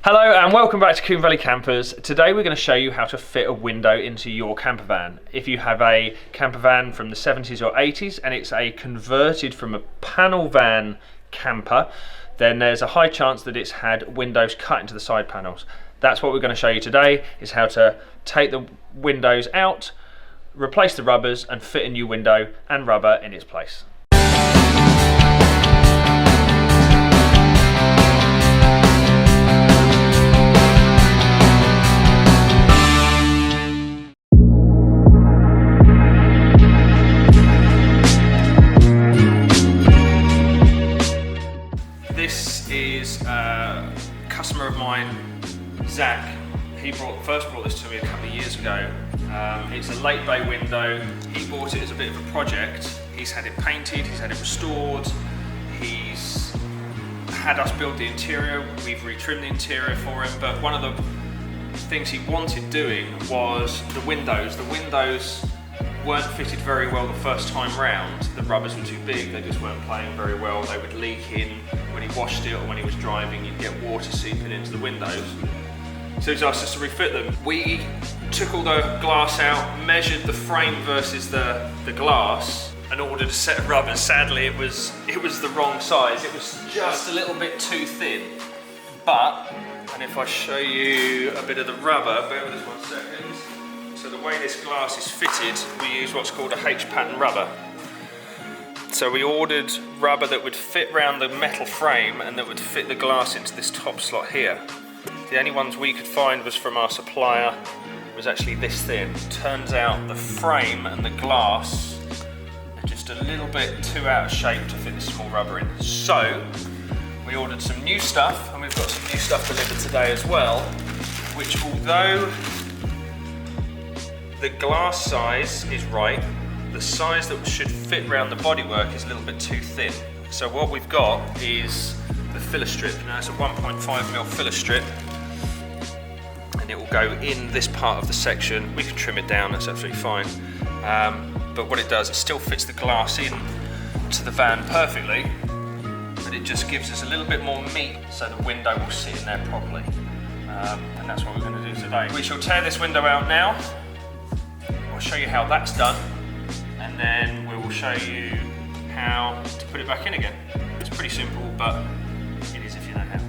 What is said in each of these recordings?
Hello and welcome back to Combe Valley Campers. Today we're going to show you how to fit a window into your camper van. If you have a camper van from the 70s or 80s and it's a converted from a panel van camper, then there's a high chance that it's had windows cut into the side panels. That's what we're going to show you today, is how to take the windows out, replace the rubbers and fit a new window and rubber in its place. This is a customer of mine, Zach. He first brought this to me a couple of years ago. It's a late bay window. He bought it as a bit of a project. He's had it painted, he's had it restored. He's had us build the interior. We've retrimmed the interior for him, but one of the things he wanted doing was the windows. The windows weren't fitted very well the first time round. The rubbers were too big, they just weren't playing very well. They would leak in when he washed it, or when he was driving, you'd get water seeping into the windows. So he's asked us to refit them. We took all the glass out, measured the frame versus the glass, and ordered a set of rubbers. Sadly, it was the wrong size. It was just a little bit too thin. But, and if I show you a bit of the rubber, bear with us 1 second. So the way this glass is fitted, we use what's called a H-pattern rubber. So we ordered rubber that would fit around the metal frame and that would fit the glass into this top slot here. The only ones we could find was from our supplier, was actually this thin. Turns out the frame and the glass are just a little bit too out of shape to fit this small rubber in. So we ordered some new stuff, and we've got some new stuff delivered today as well, which, although the glass size is right, the size that should fit around the bodywork is a little bit too thin. So what we've got is the filler strip. Now it's a 1.5mm filler strip, and it will go in this part of the section. We can trim it down, that's absolutely fine. But what it does, it still fits the glass in to the van perfectly, but it just gives us a little bit more meat so the window will sit in there properly. And that's what we're going to do today. We shall tear this window out now. I'll show you how that's done, and then we will show you how to put it back in again. It's pretty simple, but it is if you know how.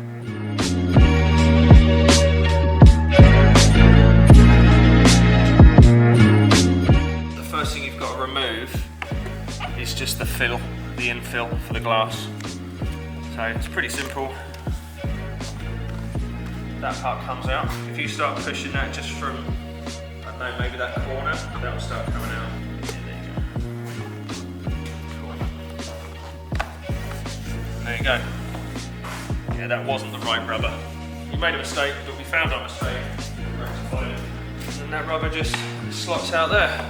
The first thing you've got to remove is just the infill for the glass. So it's pretty simple. That part comes out. If you start pushing that just from, I don't know, maybe that corner, that will start coming out. There you go. Yeah, that wasn't the right rubber. We made a mistake, but we found our mistake, rectified it, and that rubber just slots out there.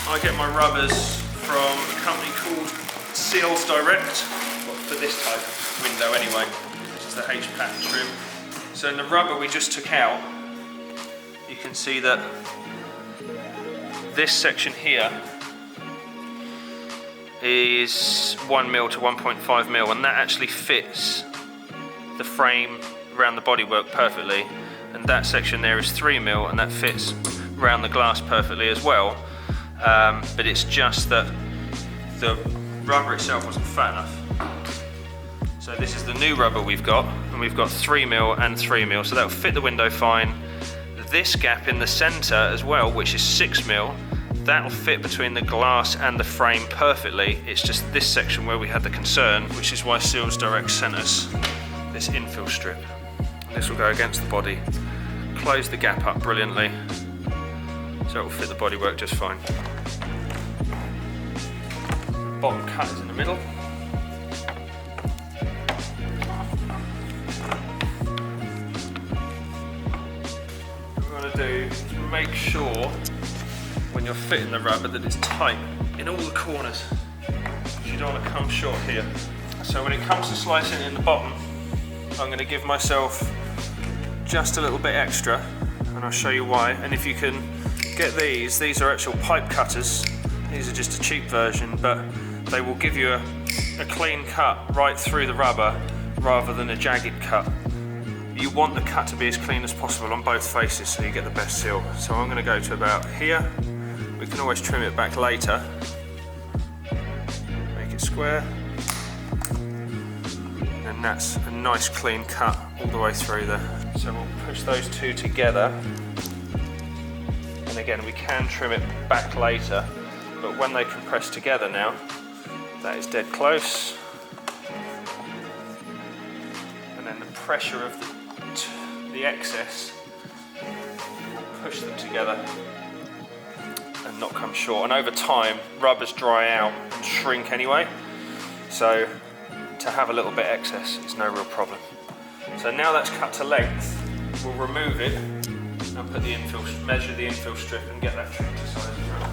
I get my rubbers from a company called Seals Direct, for this type of window anyway. This is the H-pattern trim. So in the rubber we just took out, you can see that this section here is 1mm to 1.5mm, and that actually fits the frame around the bodywork perfectly, and that section there is 3mm, and that fits around the glass perfectly as well. But it's just that the rubber itself wasn't fat enough. So this is the new rubber we've got, and we've got 3mm and 3mm, so that'll fit the window fine. This gap in the centre as well, which is 6mm, that'll fit between the glass and the frame perfectly. It's just this section where we had the concern, which is why Seals Direct sent us this infill strip. This will go against the body, close the gap up brilliantly, so it will fit the bodywork just fine. Bottom cut is in the middle. What we're going to do is make sure when you're fitting the rubber that it's tight in all the corners. You don't want to come short here. So when it comes to slicing it in the bottom, I'm going to give myself just a little bit extra, and I'll show you why. And if you can get these are actual pipe cutters. These are just a cheap version, but they will give you a clean cut right through the rubber rather than a jagged cut. you want the cut to be as clean as possible on both faces so you get the best seal. So I'm going to go to about here. We can always trim it back later. Make it square. And that's a nice clean cut all the way through there. So we'll push those two together. And again, we can trim it back later, but when they compress together now, that is dead close. And then the pressure of the excess will push them together and not come short. And over time, rubbers dry out and shrink anyway, so to have a little bit excess is no real problem. So now that's cut to length, we'll remove it and put the infill, measure the infill strip and get that trimmed to size as well.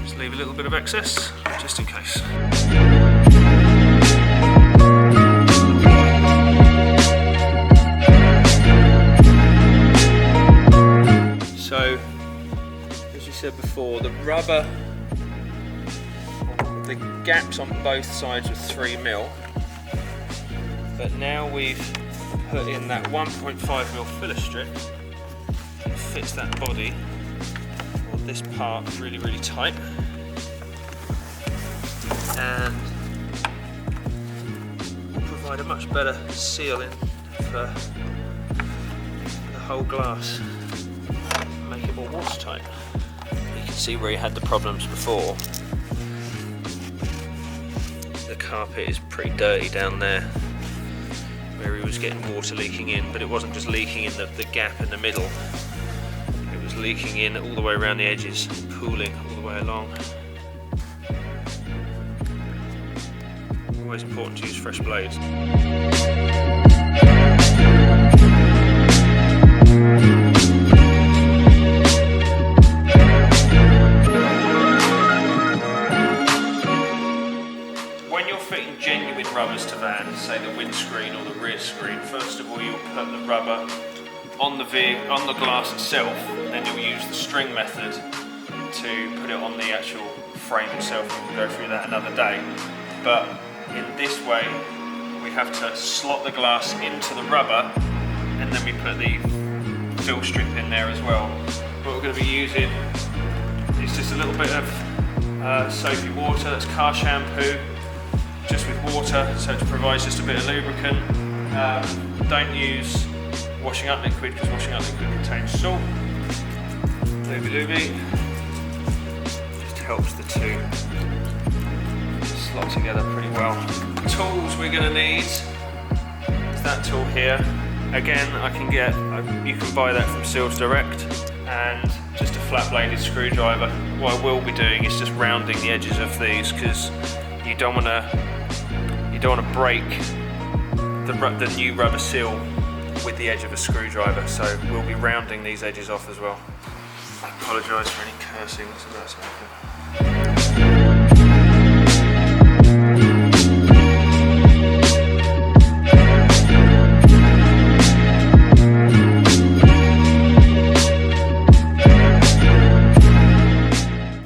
Just leave a little bit of excess, just in case. So, as you said before, the rubber, the gaps on both sides were 3mm, but now we've put in that 1.5mm filler strip that fits that body, or this part, really, really tight, and will provide a much better sealing for the whole glass. Make it more watertight. You can see where he had the problems before. The carpet is pretty dirty down there, where he was getting water leaking in, but it wasn't just leaking in the gap in the middle. It was leaking in all the way around the edges, pooling all the way along. Always important to use fresh blades. Rubbers to vans, say the windscreen or the rear screen, first of all you'll put the rubber on the glass itself, and then you'll use the string method to put it on the actual frame itself. We can go through that another day, but in this way we have to slot the glass into the rubber and then we put the fill strip in there as well. What we're going to be using is just a little bit of soapy water, that's car shampoo, just with water, so it provides just a bit of lubricant. Don't use washing up liquid, because washing up liquid contains salt. Looby, just helps the two slot together pretty well. Tools we're going to need is that tool here. Again, you can buy that from Seals Direct, and just a flat bladed screwdriver. What I will be doing is just rounding the edges of these, because you don't want to break the new rubber seal with the edge of a screwdriver, so we'll be rounding these edges off as well. I apologise for any cursing that's about to happen.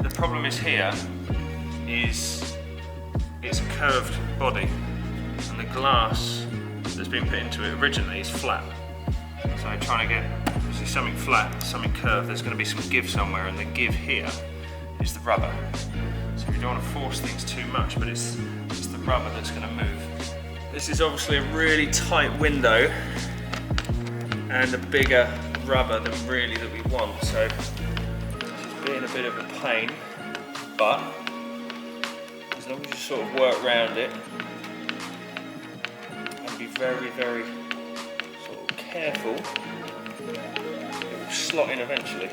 The problem is here is it's a curved body, and the glass that's been put into it originally is flat. So trying to get obviously something flat, something curved, there's going to be some give somewhere, and the give here is the rubber. So we don't want to force things too much, but it's the rubber that's going to move. This is obviously a really tight window and a bigger rubber than really that we want, so it's being a bit of a pain, but as long as you sort of work around it and be very, very sort of careful, it will slot in eventually.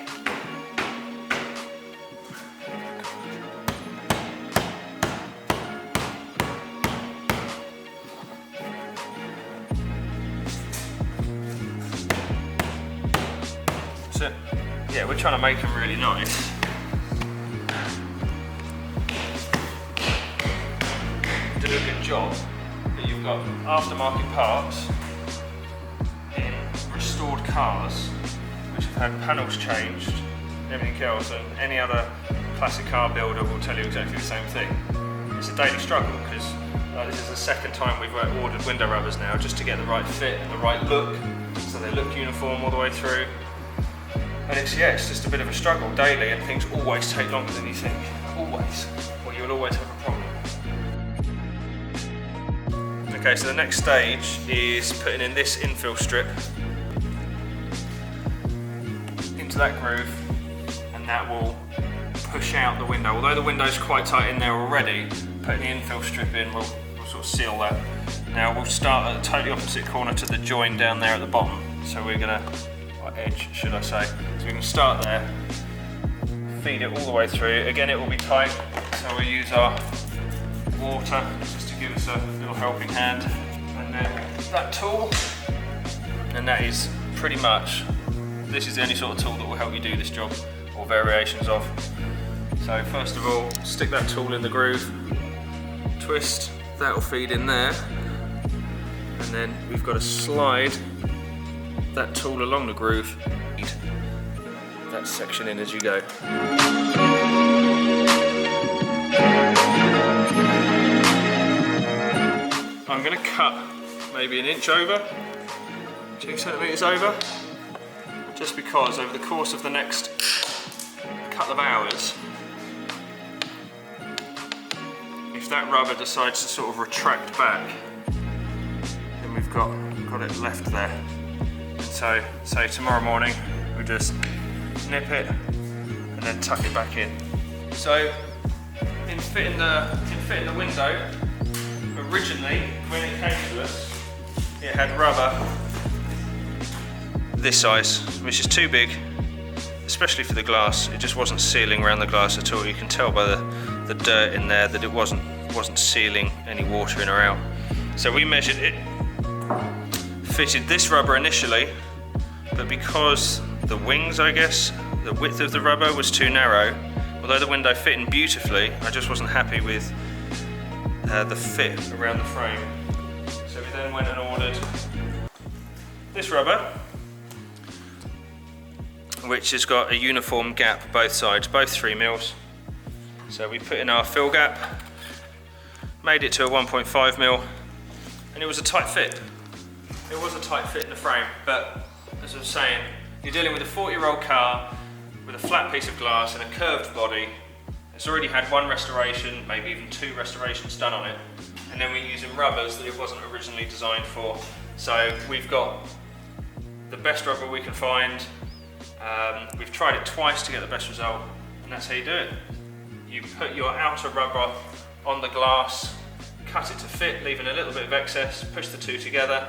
So, yeah, we're trying to make them really nice. Do a good job that you've got aftermarket parts in restored colour. cars which have had panels changed, everything else, and any other classic car builder will tell you exactly the same thing. It's a daily struggle because this is the second time we've ordered window rubbers now just to get the right fit and the right look, so they look uniform all the way through. And it's just a bit of a struggle daily, and things always take longer than you think. Always. Or you'll always have a problem. Okay, so the next stage is putting in this infill strip into that groove, and that will push out the window. Although the window's quite tight in there already, putting the infill strip in will sort of seal that. Now we'll start at the totally opposite corner to the join down there at the bottom. So we're gonna, or edge should I say. So we can start there, feed it all the way through. Again, it will be tight, so we'll use our water just to give us a little helping hand. And then that tool, and that is pretty much, this is the only sort of tool that will help you do this job, or variations of. So first of all, stick that tool in the groove, twist, that will feed in there, and then we've got to slide that tool along the groove, feed that section in as you go. I'm going to cut maybe an inch over, 2 centimetres over, just because over the course of the next couple of hours, if that rubber decides to sort of retract back, then we've got it left there. So tomorrow morning we just nip it and then tuck it back in. So in fitting the window, originally when it came to us, it had rubber this size, which is too big, especially for the glass. It just wasn't sealing around the glass at all. You can tell by the dirt in there that it wasn't sealing any water in or out. So we measured it, fitted this rubber initially, but because the wings, I guess, the width of the rubber was too narrow, although the window fit in beautifully, I just wasn't happy with the fit around the frame. So we then went and ordered this rubber, which has got a uniform gap both sides, both 3 mils. So we put in our fill gap, made it to a 1.5 mil, and it was a tight fit. It was a tight fit in the frame, but as I was saying, you're dealing with a 40-year-old car with a flat piece of glass and a curved body. It's already had 1 restoration, maybe even 2 restorations done on it, and then we're using rubbers that it wasn't originally designed for. So we've got the best rubber we can find. We've tried it twice to get the best result, and that's how you do it. You put your outer rubber on the glass, cut it to fit, leaving a little bit of excess, push the two together,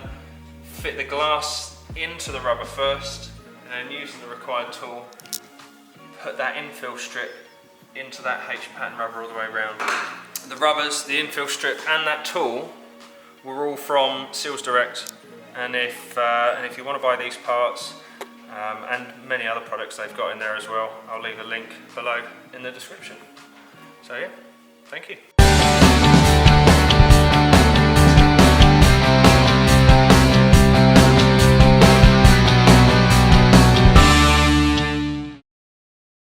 fit the glass into the rubber first, and then using the required tool, put that infill strip into that H-pattern rubber all the way around. The rubbers, the infill strip, and that tool were all from Seals Direct, and if you want to buy these parts, and many other products they've got in there as well, I'll leave a link below in the description. So yeah, thank you.